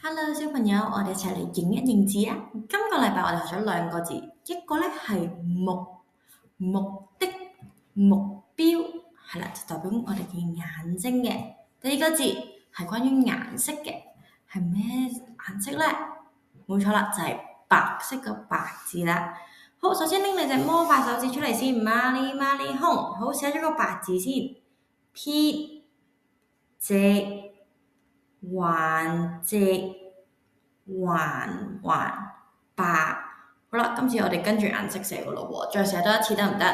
Hello，小朋友，我哋一齊嚟認一認字啊！今個禮拜我哋學咗兩個字，一個咧係目的目標，係啦，就代表我哋嘅眼睛嘅。第二個字係關於顏色嘅，係咩顏色咧？冇錯啦，就係白色個白字啦。好，首先拎你隻魔法手指出嚟先，孖哩孖哩空，好，寫咗個白字先，撇直橫直橫橫白。好啦，今次我哋跟住顏色寫個咯喎，再寫多一次得唔得？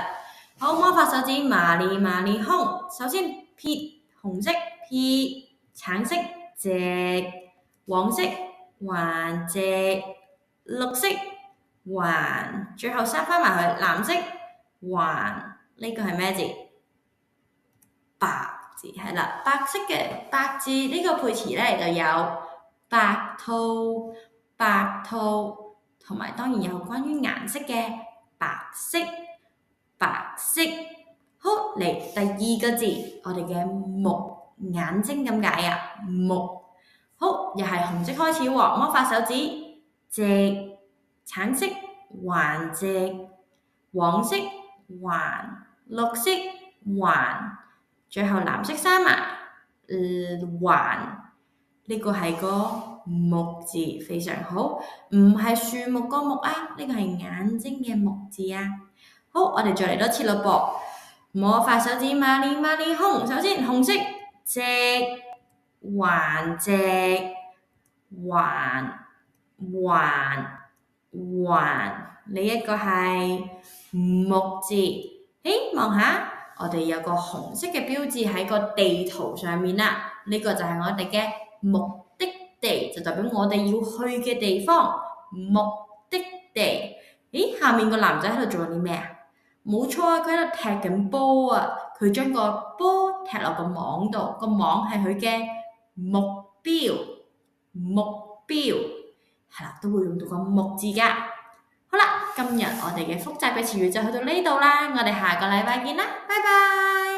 好，魔法手指孖哩孖哩空，首先撇紅色撇，橙色直，黃色橫直，綠色橫，最後塞翻埋去藍色橫，呢個係咩字？白字係啦，白色嘅白字呢個配詞咧就有白兔、白兔，同埋當然有關於顏色嘅白色、白色。好，嚟第二個字，我哋嘅目眼睛咁解啊，目。好，又係紅色開始喎，魔法手指直，橙色橫直，黃色橫，綠色橫。最後藍色閂埋，橫，呢個係個木字，非常好，唔係樹木個木啊，呢個係眼睛嘅木字啊。好，我哋再嚟多次咯噃，魔法手指孖哩孖哩空，首先紅色直橫直橫橫橫，呢一個係木字，望下。我哋有個紅色嘅標誌喺個地圖上面啦，呢個就係我哋嘅目的地，就代表我哋要去嘅地方。目的地，下面個男仔喺度做緊啲咩啊？冇錯啊，佢喺度踢緊波啊！佢將個波踢落個網度，個網係佢嘅目標，係啦，都會用到個木字噶。好啦，今日我哋嘅複習嘅詞語就去到呢度啦，我哋下個禮拜見啦，拜拜。